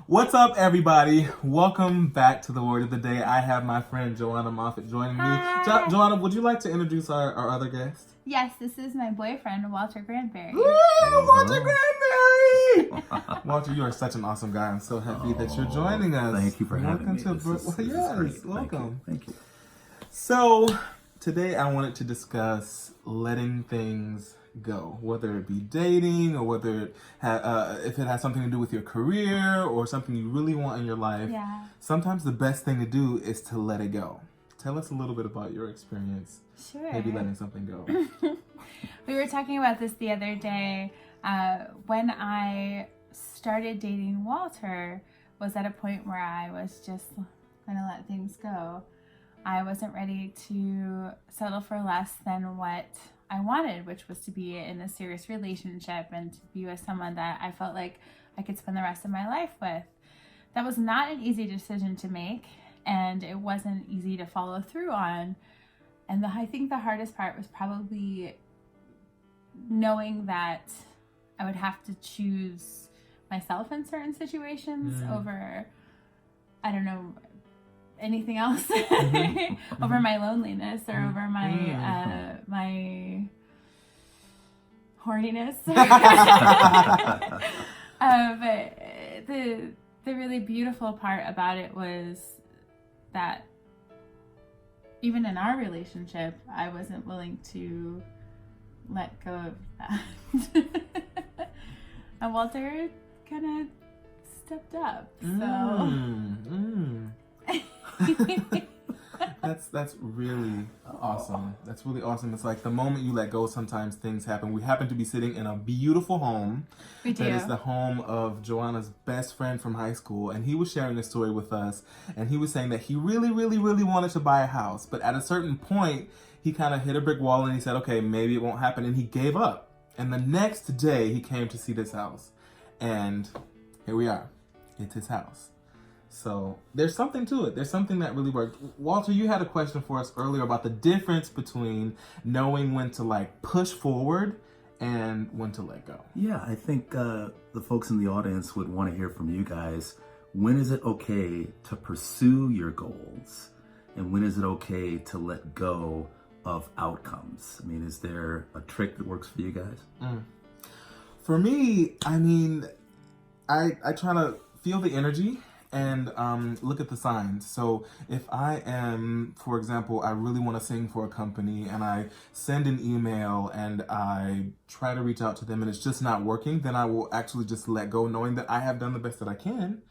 What's up, everybody? Welcome back to the Word of the Day. I have my friend Johanna Moffat joining me. Johanna, would you like to introduce our other guest? Yes, this is my boyfriend, Walter Granberry. Woo! Walter Granberry! Walter, you are such an awesome guy. I'm so happy that you're joining us. Thank you for having me. Welcome. Thank you. So, today I wanted to discuss letting things go, whether it be dating or whether if it has something to do with your career or something you really want in your life. Yeah. Sometimes the best thing to do is to let it go. Tell us a little bit about your experience. Sure. Maybe letting something go. We were talking about this the other day. When I started dating Walter was at a point where I was just going to let things go. I wasn't ready to settle for less than what I wanted, which was to be in a serious relationship and to be with someone that I felt like I could spend the rest of my life with. That was not an easy decision to make, and it wasn't easy to follow through on. And I think the hardest part was probably knowing that I would have to choose myself in certain situations over, I don't know, anything else, over my loneliness or over my my horniness. But the really beautiful part about it was that even in our relationship, I wasn't willing to let go of that. And Walter kind of stepped up. So. That's really awesome. That's really awesome. It's like the moment you let go, sometimes things happen. We happen to be sitting in a beautiful home. We do. That is the home of Joanna's best friend from high school, and he was sharing a story with us, and he was saying that he really, really, really wanted to buy a house, but at a certain point, he kind of hit a brick wall, and he said, okay, maybe it won't happen, and he gave up. And the next day, he came to see this house, and here we are. It's his house. So there's something to it. There's something that really worked. Walter, you had a question for us earlier about the difference between knowing when to push forward and when to let go. Yeah, I think the folks in the audience would want to hear from you guys. When is it okay to pursue your goals? And when is it okay to let go of outcomes? I mean, is there a trick that works for you guys? For me, I mean, I try to feel the energy and look at the signs. So if I am, for example, I really want to sing for a company and I send an email and I try to reach out to them and it's just not working, then I will actually just let go, knowing that I have done the best that I can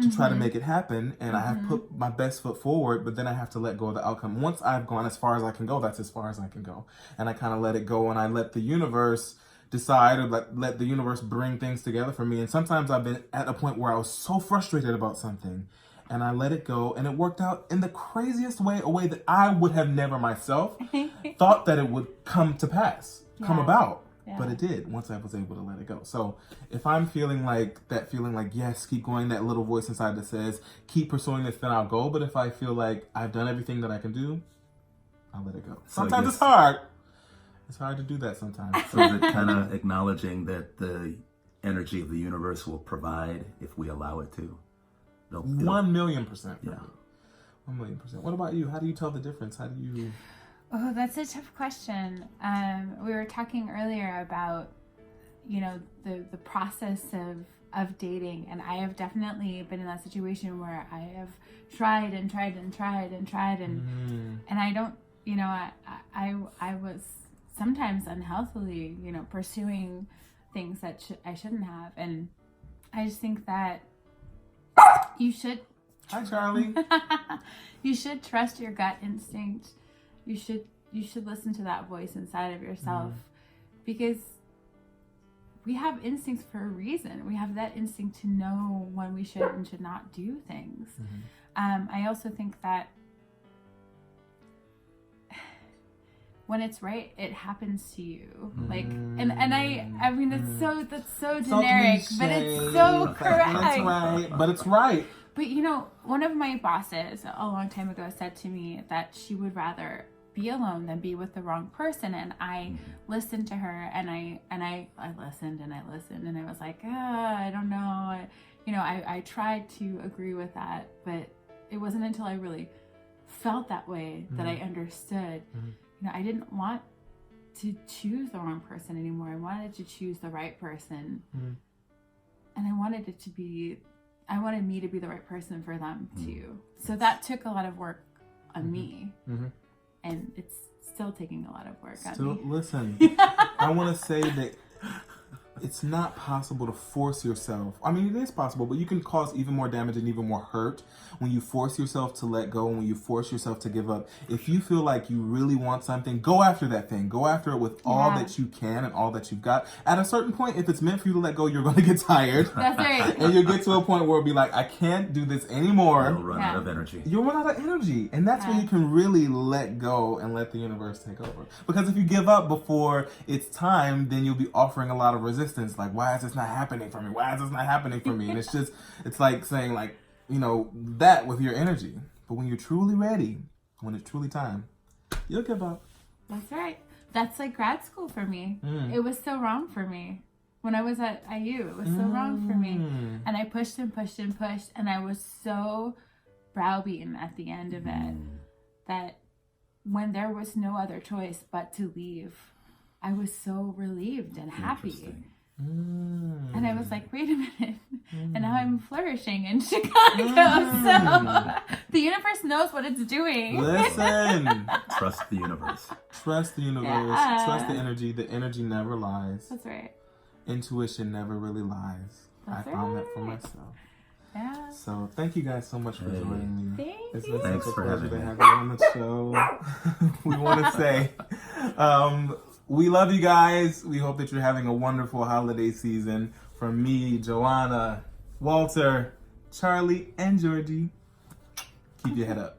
to try to make it happen, and I have put my best foot forward, but then I have to let go of the outcome. Once I've gone as far as I can go, that's as far as I can go. And I kind of let it go, and I let the universe decide, or let the universe bring things together for me. And sometimes I've been at a point where I was so frustrated about something, and I let it go, and it worked out in the craziest way, a way that I would have never myself thought that it would come to pass, come about. Yeah. But it did once I was able to let it go. So if I'm feeling like yes, keep going, that little voice inside that says, keep pursuing this, then I'll go. But if I feel like I've done everything that I can do, I'll let it go. Sometimes it's hard. It's hard to do that sometimes. So is it kind of acknowledging that the energy of the universe will provide if we allow it to? 1,000,000%. Yeah. 1,000,000%. What about you? How do you tell the difference? How do you... Oh, that's a tough question. We were talking earlier about, the process of dating, and I have definitely been in that situation where I have tried and I don't, I was sometimes unhealthily, pursuing things that I shouldn't have, and I just think that you should. Hi, Charlie. You should trust your gut instinct. You should listen to that voice inside of yourself, because we have instincts for a reason. We have that instinct to know when we should and should not do things. I also think that when it's right, it happens to you. I mean, that's so generic, but it's so correct. That's right, but it's right. But one of my bosses a long time ago said to me that she would rather be alone than be with the wrong person. And I listened to her, and I listened and I listened, and I was like, I don't know. you know, I tried to agree with that, but it wasn't until I really felt that way that I understood, you know, I didn't want to choose the wrong person anymore. I wanted to choose the right person. And I wanted me to be the right person for them too. So that took a lot of work on me. And it's still taking a lot of work on me. Listen, I want to say that it's not possible to force yourself. I mean, it is possible, but you can cause even more damage and even more hurt when you force yourself to let go and when you force yourself to give up. If you feel like you really want something, go after that thing. Go after it with all that you can and all that you've got. At a certain point, if it's meant for you to let go, you're going to get tired. That's right. And you'll get to a point where it'll be like, I can't do this anymore. You'll run out of energy. You'll run out of energy. And that's when you can really let go and let the universe take over. Because if you give up before it's time, then you'll be offering a lot of resistance. Like, why is this not happening for me? Why is this not happening for me? And it's like saying, like, you know, that with your energy. But when you're truly ready, when it's truly time, you'll give up. That's right. That's like grad school for me. It was so wrong for me. When I was at IU, it was so wrong for me. And I pushed and pushed and pushed. And I was so browbeaten at the end of it that when there was no other choice but to leave, I was so relieved and happy. And I was like, wait a minute. And now I'm flourishing in Chicago. So the universe knows what it's doing. Listen. Trust the universe. Trust the universe. Yeah. Trust the energy. The energy never lies. That's right. Intuition never really lies. That's I found that for myself. Yeah. So thank you guys so much for joining me. Thank It's you. been Thanks such a for pleasure having to me. have you on the show. We want to say, we love you guys. We hope that you're having a wonderful holiday season. From me, Johanna, Walter, Charlie, and Georgie. Keep your head up.